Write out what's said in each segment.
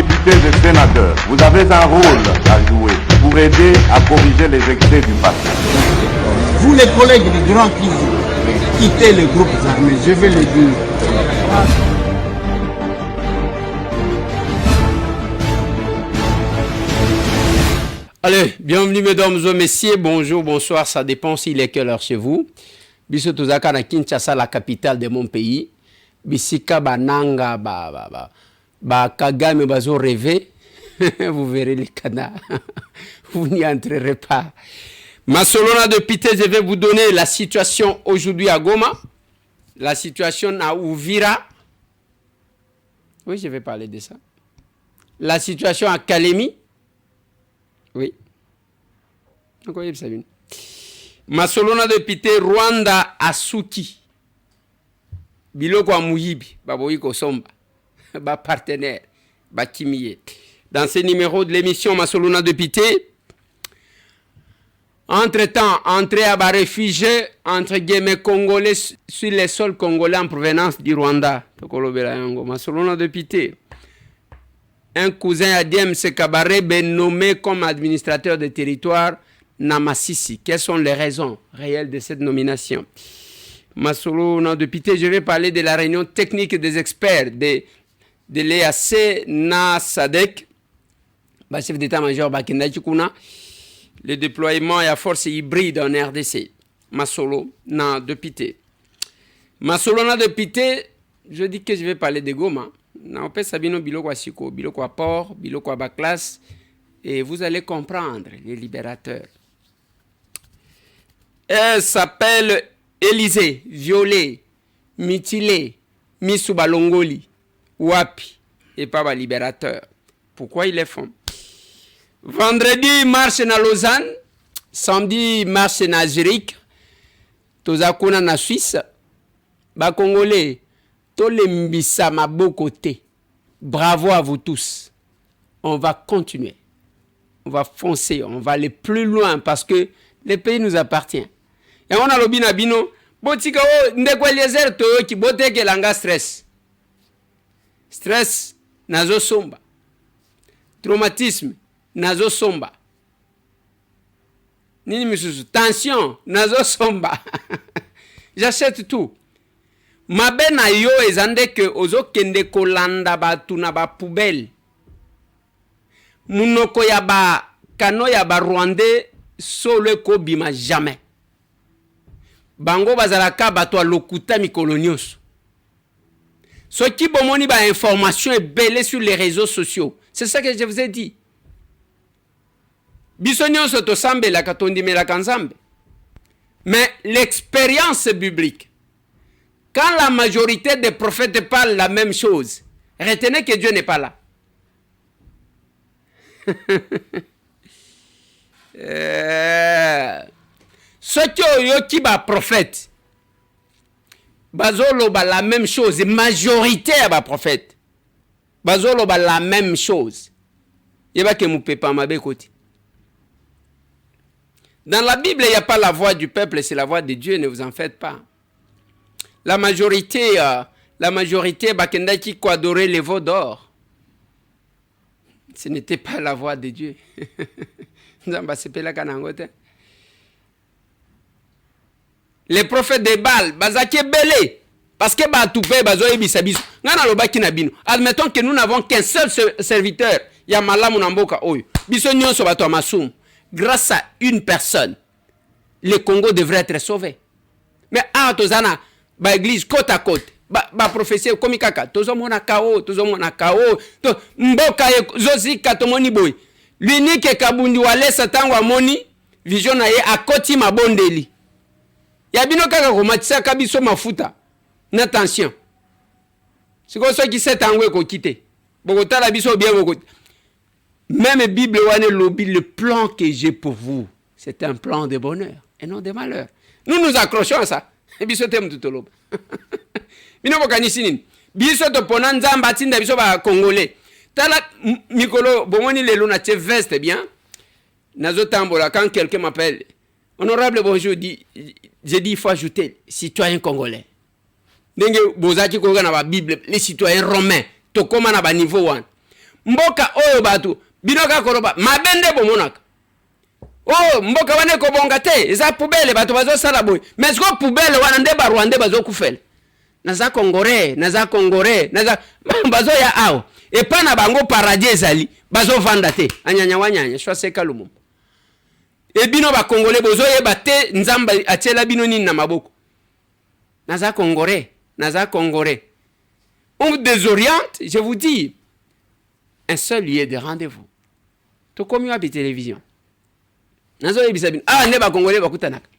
députés et sénateurs, vous avez un rôle à jouer pour aider à corriger les excès du passé. Vous les collègues du Grand qui quittez les groupes armés, je vais le dire. Allez, bienvenue mesdames et messieurs, bonjour, bonsoir, ça dépend s'il est quelle heure chez vous. Biso tozaka na Kinshasa, la capitale de mon pays. Bisika bananga ba Kagame bazo rêver. Vous verrez les canards. Vous n'y entrerez pas. Masolona de Pité, je vais vous donner la situation aujourd'hui à Goma. La situation à Uvira. Oui, je vais parler de ça. La situation à Kalemi. Oui. Masolona de Pité, Rwanda à Suki. Biloko a Mouyibi, Baboïko Somba, ba partenaire, ba Kimiye. Dans ce numéro de l'émission Masolona de Pité, entre-temps, entrée à bas réfugiés, entre guillemets congolais, sur les sols congolais en provenance du Rwanda. Masolona de Pité. Un cousin Adiem Sekabaré ben nommé comme administrateur de territoire Namasisi. Quelles sont les raisons réelles de cette nomination? Masolona de Pité, je vais parler de la réunion technique des experts de l'EAC NASADEC, chef d'état-major Bakenda Chikuna, le déploiement et à force hybride en RDC. Masolona de Pité. Masolona de Pité, je dis que je vais parler de Goma. On peut sabino biloko siko, biloko port, biloko baklas, et vous allez comprendre les libérateurs. Elle s'appelle Élysée, violée, mutilée, Misuba Longoli, Wapi, et pas libérateur. Pourquoi ils les font? Vendredi, marche na Lausanne, samedi, marche na Zurich, tozakuna na Suisse, ba Congolais, Tolembisa Mabokote. Bravo à vous tous. On va continuer. On va foncer. On va aller plus loin parce que le pays nous appartient. Et on a le binabino. Botika o ndekweliezer to ki boteke langa stress. Stress nazo somba. Traumatisme nazo somba. Nini misusu. Tension nazo somba. J'achète tout. Mabe na yo ezande ke ozo kende kolanda batu na ba poubelle. Munoko ya ba kano ya ba Rwandais solo ko bima jamais. Bango bazalaka bato a lokuta mikolo nyonso. So ki bomoni ba information est belé sur les réseaux sociaux. C'est ça que je vous ai dit. Biso nyonso to sambela katondimela kanzambe. Mais l'expérience biblique, quand la majorité des prophètes parlent la même chose, retenez que Dieu n'est pas là. Ceux qui sont prophètes, bazolo ba la même chose, majorité à prophète, bazolo ba la même chose. Yeba ke mu pepa mabe koti. Dans la Bible, il n'y a pas la voix du peuple, c'est la voix de Dieu, ne vous en faites pas. La majorité, Bakendaki qui adorait les veaux d'or. Ce n'était pas la voix de Dieu. Les prophètes de Baal, Bazaki belé. Parce que Batoupé, Bazoé Bissabiso. Admettons que nous n'avons qu'un seul serviteur. Yamala Munamboka Oyo. Bisonyon Sobato Massoum. Grâce à une personne, le Congo devrait être sauvé. Mais à Tozana, ba église côte à côte, ba prophétie comme kaka, tozo mona kao, to mboka zozi katomoni boy. L'unique kabundi wale satan wa moni vision na ye akoti mabondeli. Ya bino kaka ko matisa kabiso mafuta. N'attention. C'est quoi ça qui s'est engoué ko quitter. Bogota la biso bien bogota. Même Bible wane lobby, le plan que j'ai pour vous, c'est un plan de bonheur et non de malheur. Nous nous accrochons à ça. Biso tem tutolob. Bino bokanisi nini? Biso to ponanza mbatinda biso ba congolais. Tala mikolo bomoni lelo na che veste bien. Nazo tambola quand quelqu'un m'appelle. Honorable bonjour, j'ai dit il faut ajouter citoyen congolais. Ndenge bozaki koga na ba Bible les citoyens romains to koma na ba niveau 1. mboka oyo batu binoka koloba mabende bomonaka oh mboka wane ko bonga te eza poubelle batu bazo sala boy mais ko poubelle wana nde ba Rwandais bazo kufela naza congolais naza bazo ya awo et pas na bango paradis ezali bazo vanda te anyanya wanyanya choise kalumu et bino ba congolais bozo yeba te nzamba atiela bino nini na maboko naza congolais on vous désoriente je vous dis un seul lieu de rendez-vous to komi wa télévision nazo yebisa bino ne ba congolais bakutanaka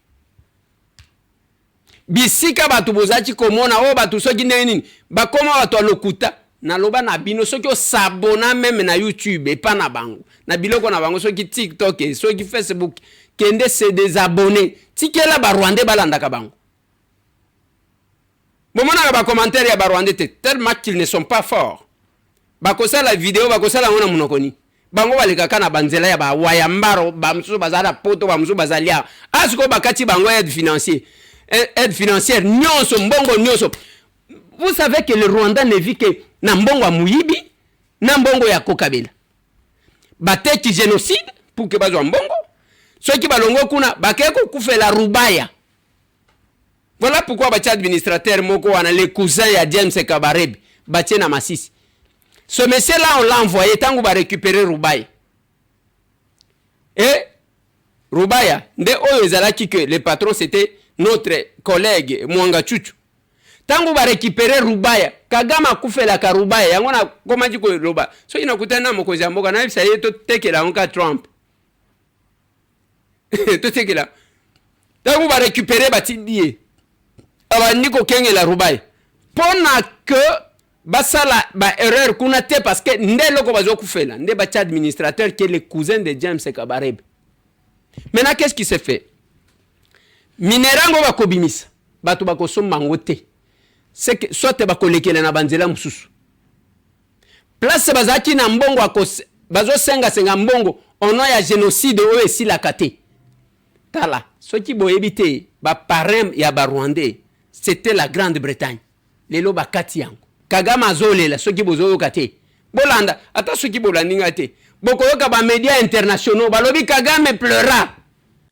bisika batu bozaki komona o batu soki nini bakoma batu alokuta na loba na bino soki o s'abona même na YouTube et pas na bango na biloko na bango soki TikTok et soki Facebook kende se désabonner tikela ba Rwandais balandaka bango bomona ba commentaire ya ba Rwandais tellement qu'ils ne sont pas forts bakosa la vidéo bakosa la ngona munokoni bango balekaka na banzela ya ba wayambaro bamsusu bazala poto bamsusu bazalia asiko bakati bango aide financière nyonso mbongo nyonso. Vous savez que le Rwanda ne vit que na mbongo ya muyibi na mbongo ya kokabela bateki génocide pour que bazwa mbongo soki balongo kuna bakeko kufela rubaya. Voilà pourquoi bacha administrateur moko wana les cousins ya James Kabarebe bache na Masisi. Ce monsieur là on l'a envoyé tangu ba récupérer rubaya. Et rubaya nde oyo ezalaki que le patron c'était notre collègue Mwanga Chuchu. Tangu ba récupérer rubaya Kagama kufela ka rubaya yango na komaji ko roba so inakutana mokozi ya mboka na bisa yeto tekela onka Trump to tekela tangu ba récupérer batindie abandi ko kengela rubaya pona que basala ba erreur kuna te parce que nde loko bazo kufela nde ba administrateur qui est le cousin de James Kabarebe. Maintenant qu'est-ce qui se fait? Minerango bakobimisa batu bakosomba ngote c'est que soit bakolekela na banzela mususu place bazaki na mbongo akose bazo senga mbongo ono ya génocide oyo esilaka te tala soki boyebi te ba parrain ya ba Rwandais c'était la Grande-Bretagne lelo bakati yango Kagame azolela soki bozoyoka te bolanda ata soki bolandinga te bokoyoka ba médias internationaux balobi Kagame pleura.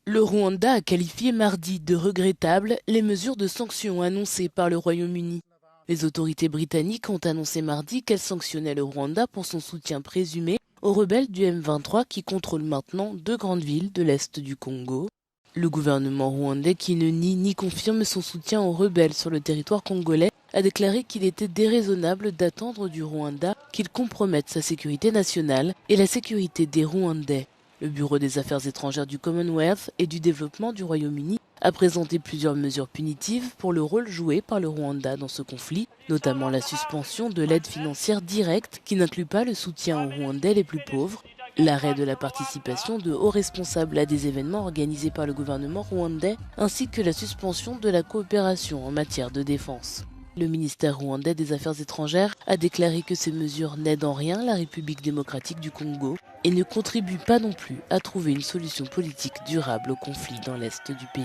Le Rwanda a qualifié mardi de regrettables les mesures de sanctions annoncées par le Royaume-Uni. Les autorités britanniques ont annoncé mardi qu'elles sanctionnaient le Rwanda pour son soutien présumé aux rebelles du M23 qui contrôlent maintenant 2 grandes villes de l'est du Congo. Le gouvernement rwandais, qui ne nie ni confirme son soutien aux rebelles sur le territoire congolais, a déclaré qu'il était déraisonnable d'attendre du Rwanda qu'il compromette sa sécurité nationale et la sécurité des Rwandais. Le Bureau des Affaires étrangères du Commonwealth et du développement du Royaume-Uni a présenté plusieurs mesures punitives pour le rôle joué par le Rwanda dans ce conflit, notamment la suspension de l'aide financière directe qui n'inclut pas le soutien aux Rwandais les plus pauvres, l'arrêt de la participation de hauts responsables à des événements organisés par le gouvernement rwandais, ainsi que la suspension de la coopération en matière de défense. Le ministère rwandais des Affaires étrangères a déclaré que ces mesures n'aident en rien la République démocratique du Congo et ne contribuent pas non plus à trouver une solution politique durable au conflit dans l'est du pays.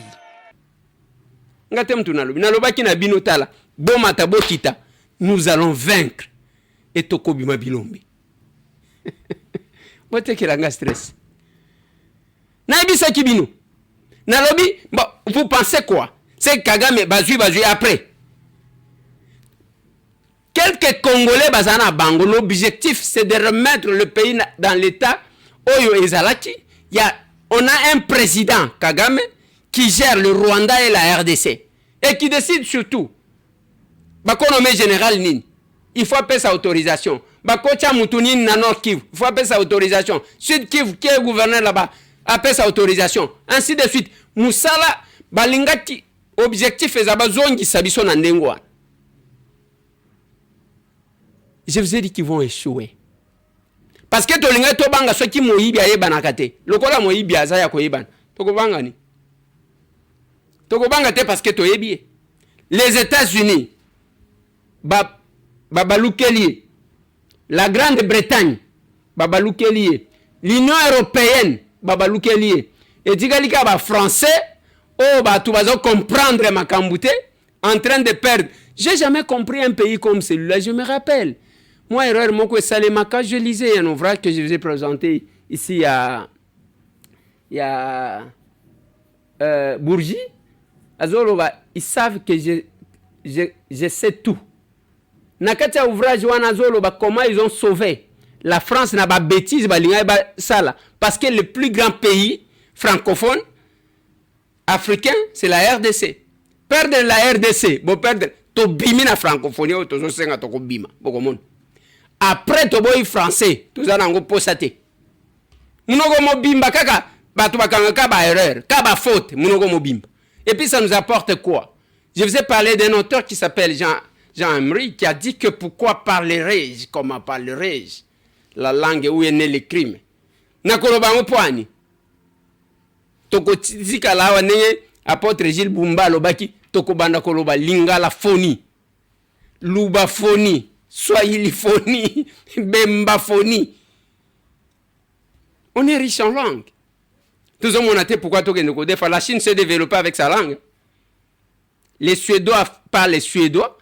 Nous allons vaincre et tokobima bilombe. Stress. Vous pensez quoi? C'est Kagame bazui après. Quelques Congolais bazana bango, l'objectif c'est de remettre le pays dans l'état Oyo Ezalaki. On a un président Kagame qui gère le Rwanda et la RDC et qui décide surtout. Bakonomé général Nini, il faut appeler sa autorisation. Bakocha Moutounine na Nord Kivu, il faut appeler sa autorisation. Sud Kivu qui est gouverneur là-bas, appelle sa autorisation. Ainsi de suite. Moussala balingati objectif ezaba zongi sabiso na ndengwa. Je vous ai dit qu'ils vont échouer. Parce que tolinga to banga soki moyibi ayebana kate. Lokola moyibi azaya ko yebana. Toko banga ni. Toko banga te parce que to yebi. Les États-Unis babalukeli. La Grande-Bretagne babalukeli. L'Union européenne babalukeli. Et digalika ba français tu vas comprendre makamboute en train de perdre. J'ai jamais compris un pays comme celui-là, je me rappelle. Moi, erreur, moko salemaka, je lisais un ouvrage que je vous ai présenté ici à Bourgie. Azoloba, ils savent que je sais tout. Nakatia ouvrage wana azoloba comment ils ont sauvé la France na ba bêtise ba linga ba sala parce que le plus grand pays francophone africain c'est la RDC. Perdre la RDC, bon perdre to bimi na francophonie to zo senga to ko bima boko mon. Après to boy français, to za nango posate. Munogo mo bimba kaka batu bakanga ka ba erreur, ka ba faute, munogo mo bimba. Et puis ça nous apporte quoi? Je vous ai parlé d'un auteur qui s'appelle Jean Emery qui a dit que pourquoi parlerai-je, comment parlerai-je la langue où est né le crime. Nakoloba mo poani. Toko tika la wane apôtre Gilles Bumba lobaki toko banda koloba lingala phony. Luba phony, Swahili phony, Bemba phony. On est riche en langue. Tout le monde a dit pourquoi la Chine s'est développée avec sa langue. Les Suédois parlent les Suédois.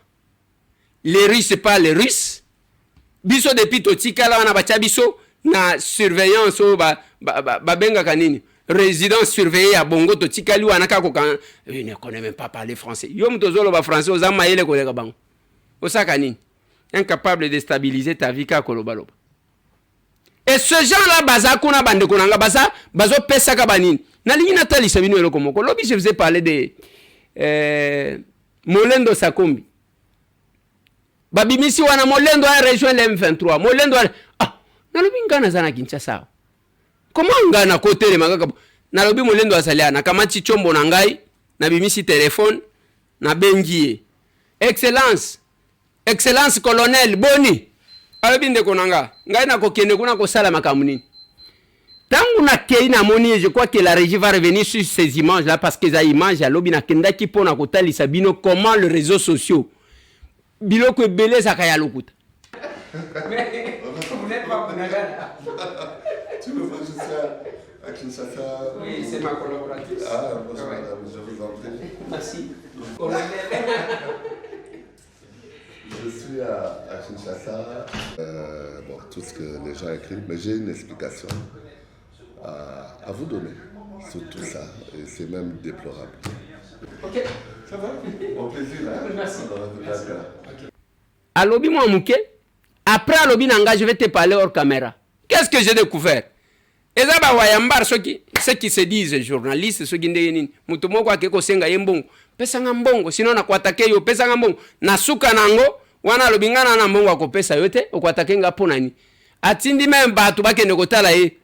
Les Russes parlent les Russes. Biso depuis totika la wana bacha biso na surveillance o ba benga kanini. Résidence surveillée à Bongo totika li wana kako kan il ne connaît même pas parler français. Yo mtozolo ba français ozama yele kolega bango. Osaka nini? Incapable de stabiliser ta vie ka kolobaloba. Et ce genre-là, baza kuna bande kunanga baza bazo pesa ka banini. Na lingi natali sabino eloko moko. Lobi je vous ai parlé de Molendo Sakombi. Babimisi wana Molendo a rejoint l'M23. Molendo a na lobi ngana zana Kinshasa. Comment ngana côté le manga na lobi Molendo asalia na kamati chombo na ngai na bimisi téléphone na bengie. Excellence colonel Boni. Alobinde konanga ngai na kokende kuna ko sala makamuni tangu na kei na moni je crois que la régie va revenir sur ces images là parce que za image alobi na kenda ki pona ko talisa bino comment les réseaux sociaux biloko belé za kaya lokuta mais vous n'êtes pas konanga tu me vois juste à Kinshasa. Oui, c'est ma collaboratrice. Ah, bonjour madame, je vous en prie. Merci. Je suis à Kinshasa. Bon, tout ce que les gens écrivent, mais j'ai une explication à vous donner sur tout ça. Et c'est même déplorable. Ok, ça va? Au plaisir. Hein? Merci. Okay. Alobi moi mouké. Après Alobi Nanga, je vais te parler hors caméra. Qu'est-ce que j'ai découvert? Et ça va wayambar ceux qui se disent journalistes, ceux qui disent mutomoko akeko senga yembongo. Pesanga mbongo, sinon na kwatake yo pesanga mbongo. Na suka nango, wana lobingana na mbongo akopesa yote, okwatake nga ponani. Atindi même batu bakende kotala ye.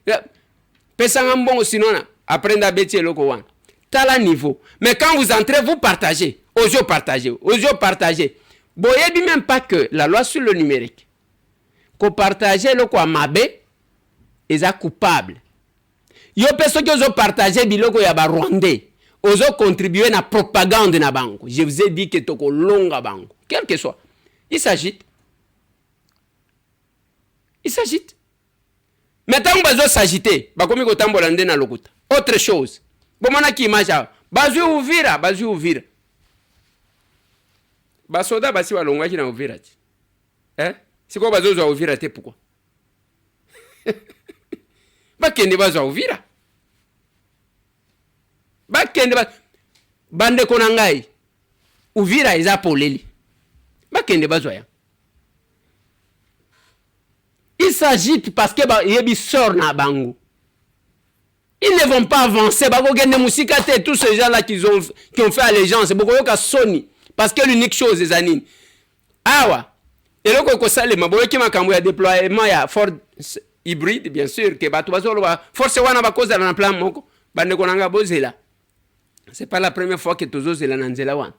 Pesanga mbongo sinon na aprenda beti eloko wana. Tala niveau. Mais quand vous entrez, vous partagez. Ojo partagez. Boyebi même pas que la loi sur le numérique. Ko partager eloko amabe, eza coupable. Yo peso ki ozo partager biloko ya ba Rwandais. Ozo contribuer na propagande na bango. Je vous ai dit que toko longa bango. Quel que soit. Il s'agite. Maintenant bazo s'agiter. Bakomi ko tambola nde na lokuta. Autre chose. Bomona ki image a. Bazu Uvira. Basoda basi walongwa ki na Uvira ti. C'est quoi bazo zo Uvira te pourquoi? Bakende bazo Uvira. Bande konangai Uvira eza poleli. Bakende bazo ya. Il s'agite parce que yebi sort na bango. Ils ne vont pas avancer. Bako gende musika te tous ces gens là qui ont fait allégeance. Boko yoka soni parce que l'unique chose est anine. Awa. Et le ko sale maboyo ki makambo ya déploiement ya Ford hybride bien sûr que batu bazo ba force wana bakoza na plan moko. Bande konanga bozela. C'est pas la première fois que tozo zela na nzela wana.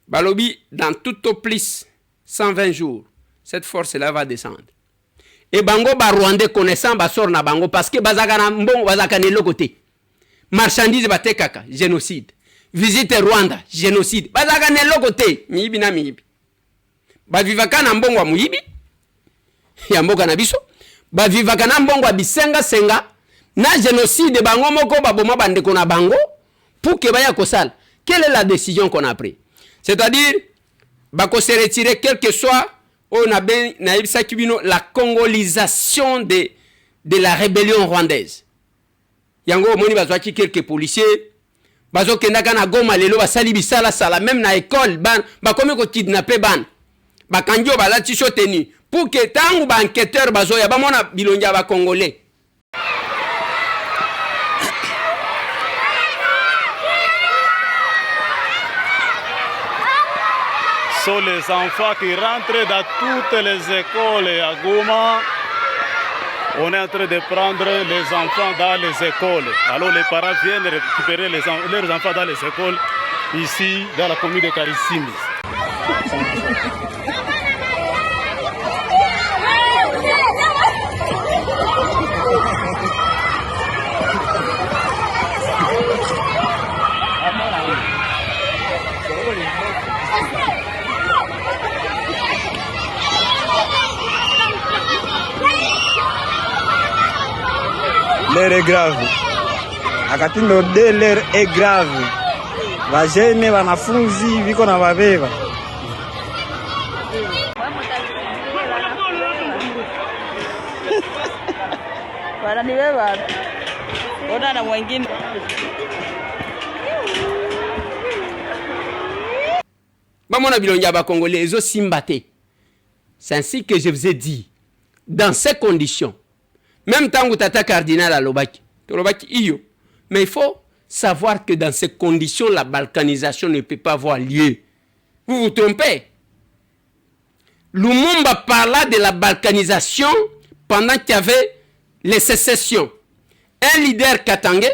Balobi dans tout au plus 120 jours cette force là va descendre. Et bango ba Rwandais connaissant ba sort na bango parce que bazaka na mbongo bazaka ne lokote. Marchandise batekaka génocide. Visite Rwanda génocide. Bazaka ne lokote miyibi na miyibi. Ba vivaka na mbongo muyibi. Ya mboka na biso. Ba vivaka na mbongo bisenga senga na génocide bango moko ba boma bandeko na bango pour que baya kosala. Quelle est la décision qu'on a prise? C'est-à-dire bako se retirer quel que soit on a ben naibisa kibino la congolisation de la rébellion rwandaise. Yango moni bazwaki quelques policiers bazo kendaka na Goma lelo basali bisala sala même na école ban bakomi ko kidnapper ban bakanjo balati choteni pour que tangu ba enquêteur bazo ya bamona bilonja ba congolais. Sont les enfants qui rentrent dans toutes les écoles à Goma. On est en train de prendre les enfants dans les écoles. Alors les parents viennent récupérer leurs enfants dans les écoles ici dans la commune de Karisimi. L'air est grave. Akatindo de l'air est grave. Vajene wanafunzi viko na wabeba. Wananibeba. Ona na mwingine. Bamona bilonja ba congolais ezo simbate. C'est ainsi que je vous ai dit. Dans ces conditions, même tant que tata cardinal à Lobaki, iyo. Mais il faut savoir que dans ces conditions, la balkanisation ne peut pas avoir lieu. Vous vous trompez. Lumumba parla de la balkanisation pendant qu'il y avait les sécessions. Un leader katangé,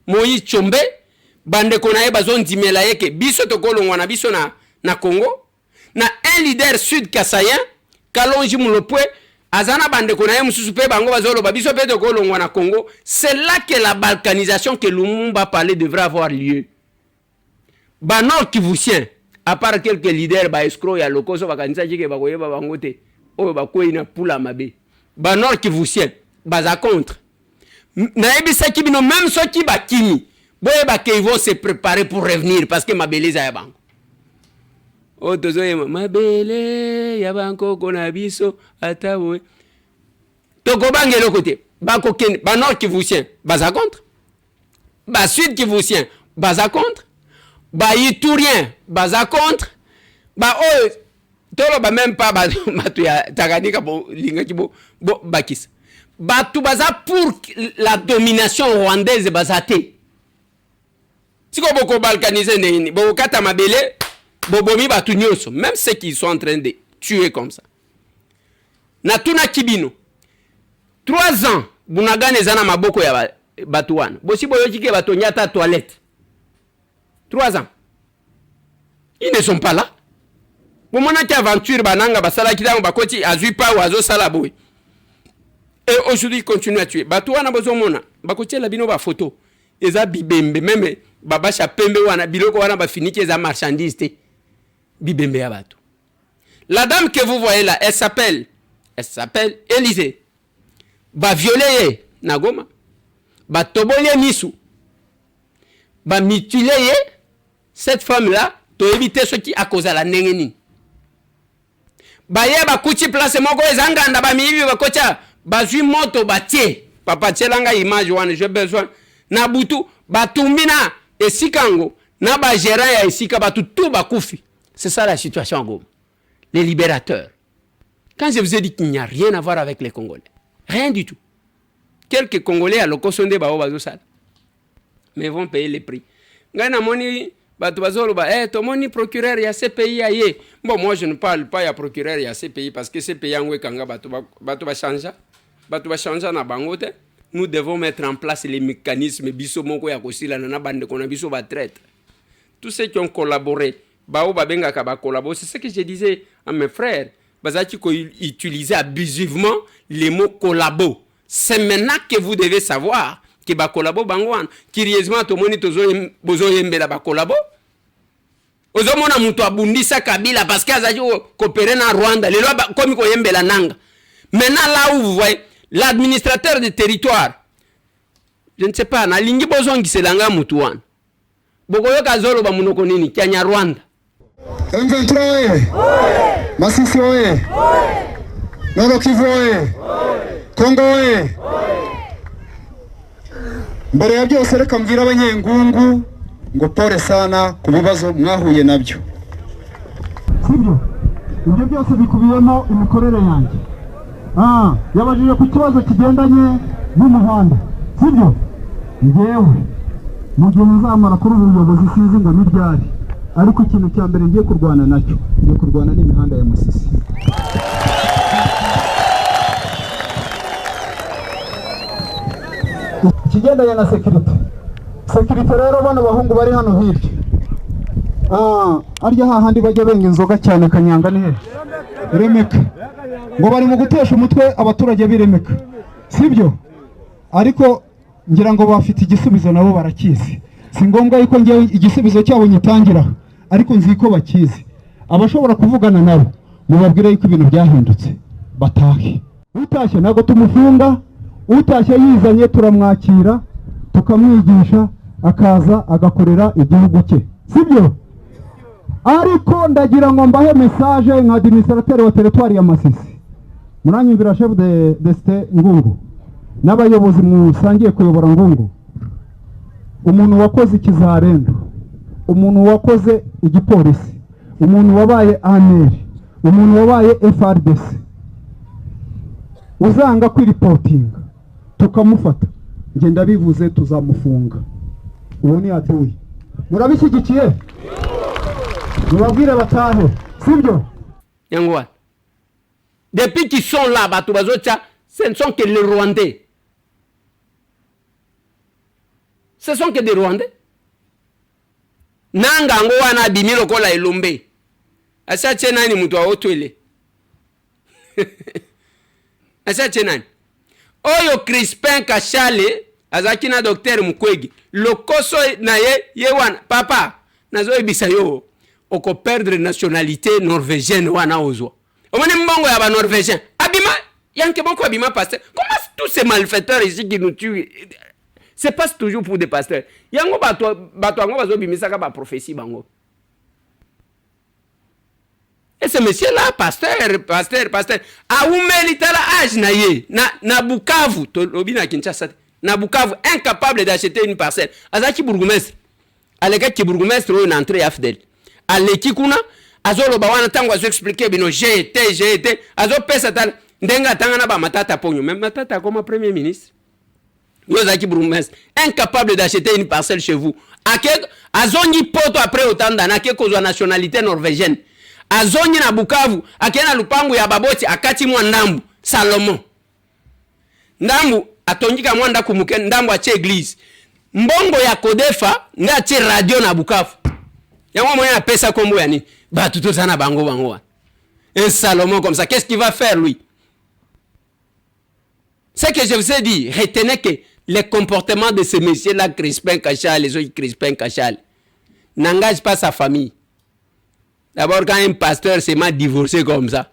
Moïse Tshombe, bande konaye bazon dimela yeke, biso tokolongwa na biso na Congo, na un leader sud kasayen, Kalonji Mulopwe, azana bande konaye mususu pe bango bazolo babiso pe tokolongwa na Congo. C'est là que la balkanisation que Lumumba parlait devrait avoir lieu. Banor Kivusien, à part quelques leaders ba escroc ya lokoso bakanisa jike bakoyeba bango te, oyo bakoyi na pula mabe. Banor Kivusien, baza contre. Naebisa kibino même ceux qui bakimi, boyeba qu'ils vont se préparer pour revenir parce que mabeleza ya bango. Oh tozoyema mabele ya banko kona biso atawe. Toko bangelo côté, bako ken, banor Kivusien, baza contre. Ba sud Kivusien, baza contre. Ba Iturien, baza contre. Ba oh tolo ba même pas ba matuya taganika bo linga kibo bo bakis. Batu baza pour la domination rwandaise bazate. Siko boko balkaniser neni, boko kata mabele, bobomi batu nyonso, même ceux qui sont en train de tuer comme ça. Natuna kibino. 3 ans, bunagane zana maboko ya batu wana. Bosi boyo chike batu nyata toilette. 3 ans. Ils ne sont pas là. Bomona ki aventure bananga basala kitango bakoti azui pa wazo sala boy. Et aujourd'hui, il continue à tuer. Batu wana bozomona. Bakotie la bino ba photo. Eza bibembe. Même baba chapembe wana biloko wana ba finiki eza marchandise te. Bibembe ya batu. La dame que vous voyez là, elle s'appelle Élysée. Ba violer na Goma. Ba tobolie misu. Ba mutiler cette femme là, to éviter ce qui a causé la nengeni. Ba ye ba kuti place moko ezanga ba mibi ba kocha. Bazui moto batie papa tselanga image wana j'ai besoin na butu batumbina esikango na ba gérant ya esika batu tout bakufi. C'est ça la situation en Goma. Les libérateurs. Quand je vous ai dit qu'il n'y a rien à voir avec les Congolais, rien du tout. Quelques Congolais à l'okosonde bao bazo sala, mais vont payer les prix. Ngana moni batu bazolo ba tomoni procureur ya CPI aye. Bon, moi je ne parle pas ya procureur ya CPI parce que CPI angwe kanga batu ba changer. Batu ba changer na bangote. Nous devons mettre en place les mécanismes biso moko ya kosila na bande kona biso ba traite. Tous ceux qui ont collaboré, bao ba benga ka ba collaborer, c'est ce que je disais à mes frères. Bazaki ko utiliser abusivement les mots collabo. C'est maintenant que vous devez savoir que ba collabo bangwan. Curieusement tomoni tozo bozo yembela ba collabo. Ozomona mutu abundisa Kabila parce qu'azaki coopérer na Rwanda. Les lois comme ko yembela nanga. Maintenant là où vous voyez l'administrateur du territoire, je ne sais pas, na lingi bozongi selanga mutu wana. Bokoyoka zolo ba munoko nini Kenya Rwanda. M23 oye! Masisi oye! Nord Kivu oye! Kongo oye! Mbere ya byose reka mvira abanyengungu ngo pole sana ku bibazo mwahuye nabyo. Sibyo? Ibyo byose bikubiyemo imikorere yanjye. Yabajije ku kibazo kigendanye n'umuhanda. Sibyo? Ngewe mu gihe nzamara kuri ubu buyobozi sinzi ngo ni ryari. Ariko ikintu cya mbere ngiye kurwana nacyo, ngiye kurwana n'imihanda ya Masisi. Kigendanye na security rero bano bahungu bari hano hirya. Arya hahandi bajya benga inzoga cyane Kanyanga ni he? Remeka. Ngo bari mu gutesha umutwe abaturage biremeka. Sibyo? Ariko ngira ngo bafite igisubizo nabo barakizi. Si ngombwa yuko ngiye igisubizo cyabo nyitangira, ariko nzi ko bakizi. Abashobora kuvugana nabo mubabwire yuko ibintu byahindutse batahe. Utashye nago tumufunga, utashye yizanye turamwakira, tukamwigisha akaza agakorera igihugu cye. Sibyo? Ariko ndagira ngo mbahe message nka administrateur wa territoire ya Masisi. Muranyumvira chef de state Ngungu n'abayobozi musangiye kuyobora Ngungu. Umuntu wakoze ikizarendo, umuntu wakoze igipolisi, umuntu wabaye ANR, umuntu wabaye FRDC, uzanga kwiripotinga tukamufata, nge ndabivuze tuzamufunga. Uwo ni atuye. Murabishyigikiye? Mubabwire batahe. Sibyo? Yangwa. Depuis qu'ils sont là, Batubazocha, ce ne sont que les Rwandais. Ce sont que des Rwandais. Nanga ngo wana bimilo kola Elombe. Asa chenani mtu wa otwele. Asa chenani. Oyo Crispin Kachale azaki na docteur Mukwege. Lokoso na ye wana papa nazo ibisa yo oko perdre nationalité norvégienne wana ozwa. Omone mbongo ya ba norvégien. Abima yanke boko abima pasteur. Comment tous ces malfaiteurs ici qui nous tuent? C'est pas toujours pour des pasteurs. Yango bato ango bazo bimisaka ba prophétie bango. Et ce monsieur là pasteur. A umeli tala âge na ye na Bukavu to lobina Kinshasa. Na Bukavu incapable d'acheter une parcelle. Azaki bourgmestre. Aleka ki bourgmestre o na entrée afdel. Aleki kuna azolo ba wana tango azo expliquer bino j'ai été azo pesa tal ndenga tanga na ba matata ponyo même matata comme premier ministre. Yozaki bourgmestre incapable d'acheter une parcelle chez vous. Azongi poto après autant d'années que kozwa nationalité norvégienne. Azongi na Bukavu akena lupangu ya baboti akati mwa ndambu Salomon. Ndambu atongika mwanda kumuke ndambu ache église. Mbongo ya Kodefa nga ache radio na Bukavu. Yango mwenye pesa kombo ya nini? Ba tuto sana bango. Un Salomon comme ça, qu'est-ce qu'il va faire lui? C'est que je vous ai dit, retenez que les comportements de ces messieurs-là, Crispin Kachale, les autres Crispin Kachale, n'engagent pas sa famille. D'abord, quand un pasteur s'est mal divorcé comme ça,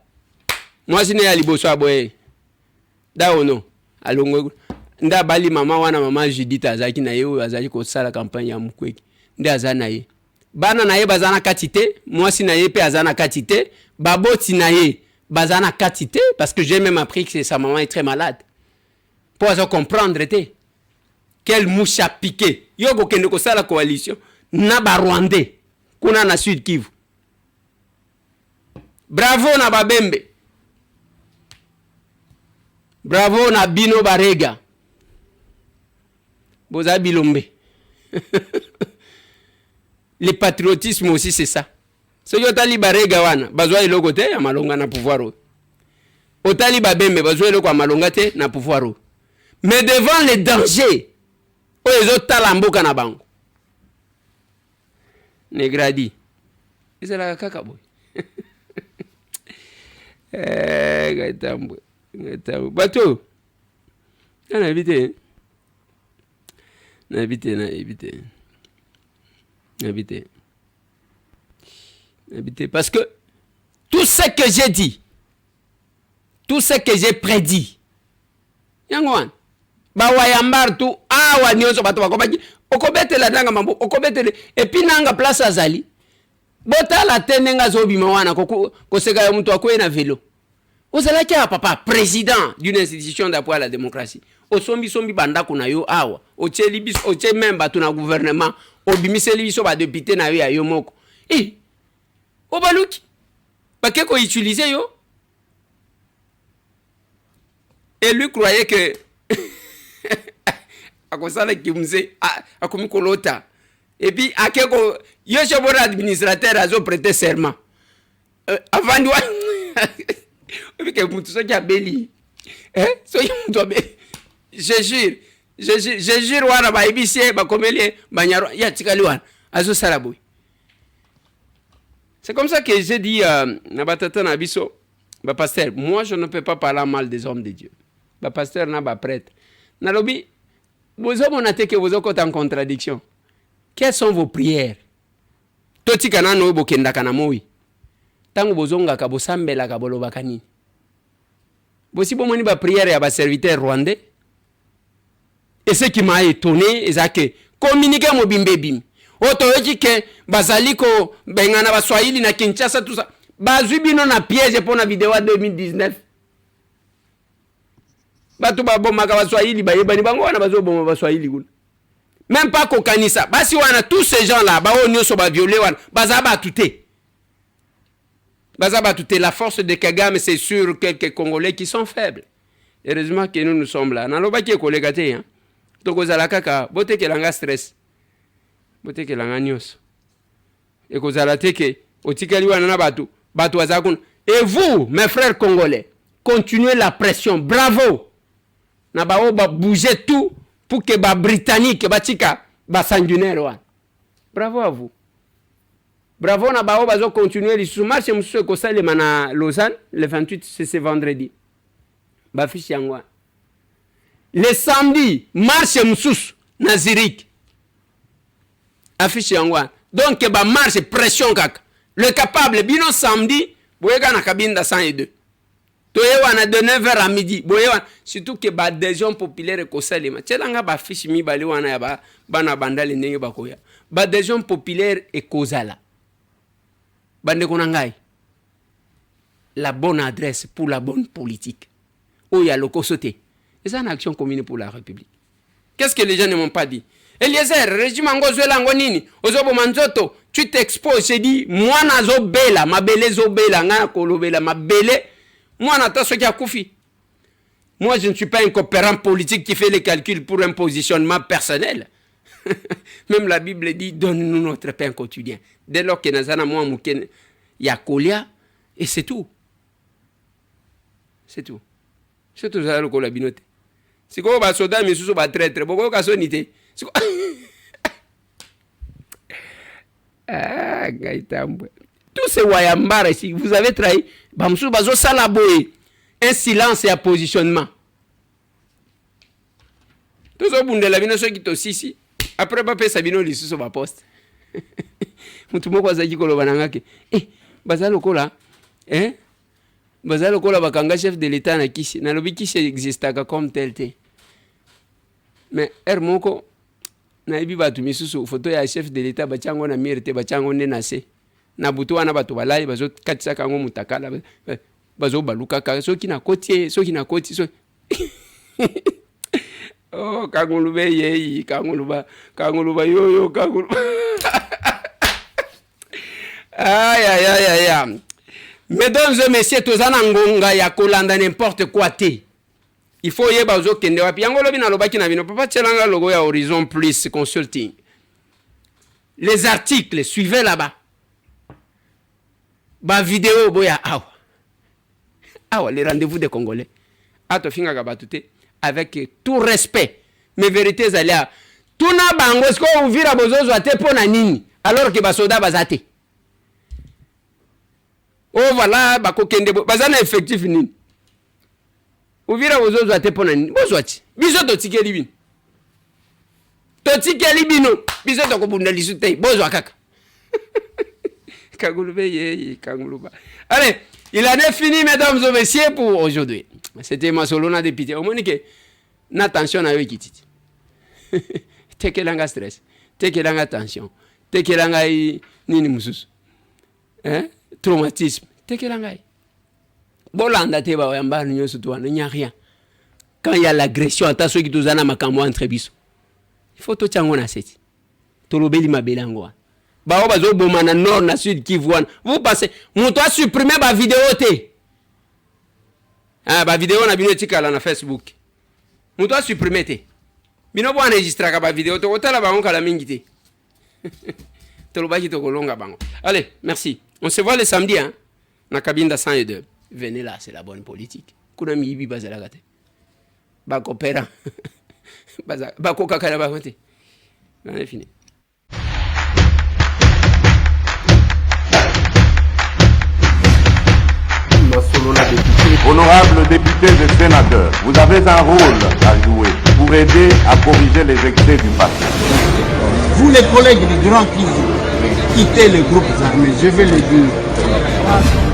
moi, je n'ai pas liboso aboye. Daono, alongo, nda bali maman Judith azaki na yo azaki ko sala campagne ya Mukwege. Nda azana ye. Bana na ye bazana katite, moi si na ye pe azana katite, baboti na ye bazana katite parce que j'ai même appris que sa maman est très malade. Pour comprendre quelle mouche a piqué. Yoko kende ko sala coalition na ba Rwandais kuna na Sud Kivu. Bravo na Babembe. Bravo na Bino Barega. Boza Bilombe. Le patriotisme aussi c'est ça. So yotali Barega wana, bazwa iloko te ya malonga na pouvoir. Otali Babembe bazwa iloko ya malonga te na pouvoir. Mais devant les dangers, les autres talamboka na bango. Negradi. C'est la kaka boy. Gaitambo. Bateau. On a évité. Parce que tout ce que j'ai dit, tout ce que j'ai prédit, Yangwan, Bawayambar tu awa nyonso bato bakobaki okobetela nanga mambo okobetele et puis nanga place azali botala te ndenge azobima wana koseka ya moto akwei na velo ozalaki ya papa président d'une institution d'appui à la démocratie osombi bandako na yo awa otie même bato na gouvernement obimiseli biso badepute na yo ya yo moko obaluki bake koutilize yo. Et lui croyait que akosala kimze akomi kolota et puis akeko yo chef administrateur azo prêter serment avant de et que mutu so kia beli so mutu be je jure wana ba ibisie ba komeli banyaro ya tikali wana azo sala boy. C'est comme ça que j'ai dit na batata na biso ba pasteur, moi je ne peux pas parler mal des hommes de Dieu. Ba pasteur na ba prêtre na lobi bozo monate que bozo kota en contradiction. Quelles sont vos prières? Toti kana no bokenda kana moi tango bozonga ka bosambela ka boloba kanini bosi bomoni ba prière ya ba serviteur rwandais. Et ce qui m'a étonné c'est que communiquer mo bimbe bim otoyoki ke bazali ko bengana ba Swahili na Kinshasa tout ça bazwi bino na piège pour na vidéo 2019 batu babomaka ba Swahili bayebani bango wana bazoboma ba Swahili kuna même pas kokanisa basi wana tous ces gens là ba onyo so ba violer wana bazaba tuté la force de Kagame c'est sur quelques Congolais qui sont faibles. Heureusement que nous sommes là naloba ki kolega te hein tokozala kaka bote kelanga stress bote kelanga nyos ekozala te ke otikali wana na batu azakuna. Et vous mes frères congolais continuez la pression, bravo na bao ba bouger tout pour que ba britannique batika ba sanguinaire wana. Bravo à vous. Bravo na bao bazo continuer les sous-marché monsieur ko salema na Lausanne le 28 c'est vendredi. Ba fichi yangwa. Le samedi marche msusu na Zurich. Affiche yangwa. Donc ba marche pression kaka. Le capable bino samedi boyega na kabinda 102. Toyewana de 9h à midi. Boyewana surtout que ba adhésion populaire ko salema. Tselanga ba fiche mi bali wana ya ba bana bandali ndenge bakoya. Ba adhésion populaire e kozala. Bande konangai. La bonne adresse pour la bonne politique. Oh, il y a le Kosoté. Et c'est une action commune pour la République. Qu'est-ce que les gens ne m'ont pas dit? Eliezer, régime Angozwela Ngonini, Ozobo Manzoto, tu t'exposes, j'ai dit, moi nazo bela, ma bele zo bela, nga kolobela, ma bele, moi nata ce qui a koufi. Moi je ne suis pas un coopérant politique qui fait les calculs pour un positionnement personnel. Même la Bible dit, donne-nous notre pain quotidien. Dès lors que nazana moi mouken ya kolia, et c'est tout. C'est tout. C'est tout ça le binote. C'est quoi ba soda mais sous ba traître. Boko ka sonité. Ah, gaitambwe. Tous ces wayambara ici, vous avez trahi. Bamsou bazo salaboé. Un silence et un positionnement. Tous au bout de la bino ceux qui to sisi. Après pas pesa bino li sous ba poste. Mutu moko azaki koloba nangake. Bazalo kola. Bazalo kola bakanga chef de l'état na Kishi na lobi Kishi existaka comme tel te. Mais moko na ibi batu misusu photo ya chef de l'état bachango na mierté bachango nenase na butu wana batu balai bazo katisa kango mutakala bazo baluka ka soki na koti so oh kangulube yeyi kanguluba yoyo kanguluba aïe. Mesdames et messieurs, tous en angonga ya kolanda n'importe quoi te. Il faut yeba ozo kende wapi. Yango lobi na lobaki na bino. Papa tchelanga logo ya Horizon Plus Consulting. Les articles, suivez là-bas. Ba vidéo boya awa. Awa, les rendez-vous des Congolais. Ato finga gabatute. Avec tout respect. Mes vérités aléa. Tuna bango, est-ce qu'on vira bozozo ate pona nini? Alors que basoda bazate. Oh voilà, bako kende bazana effectif nini. Uvira bozozo ate pona nini. Bozwati. Biso to tikeli bino. To tikeli bino. Biso to kobunda lisute. Bozwa kaka. Kangulube ye kanguluba. Allez, il en est fini mesdames et messieurs pour aujourd'hui. C'était ma solona de pitié. Au moins que n'attention à eux qui dit. Tekelanga stress. Tekelanga tension. Tekelanga nini mususu. hein? Traumatisme. Tekelangai. Bolanda te ba yamba nyo surtout il n'y a rien. Quand il y a l'agression, attention qui tozana makambo entre biso. Il faut to tchango na seti. Tolobeli mabelango. Ba bazo bomana nord na sud Kivu. Vous passez, mon toi supprimer ba vidéo te. Ah ba vidéo na bino tika na Facebook. Mon toi supprimer te. Bino bo enregistrer ka ba vidéo to kotala ba on kala mingi te. Tolobaki to kolonga bango. Allez, merci. On se voit le samedi hein. Na cabine 102. Venez là, c'est la bonne politique. Kuna mibi bazala gate. Bako pera. Bako kakala bakote. On est fini. Honorables députés et sénateurs, vous avez un rôle à jouer pour aider à corriger les excès du passé. Vous les collègues du Grand Kivu, quittez les groupes armés, je vais le dire.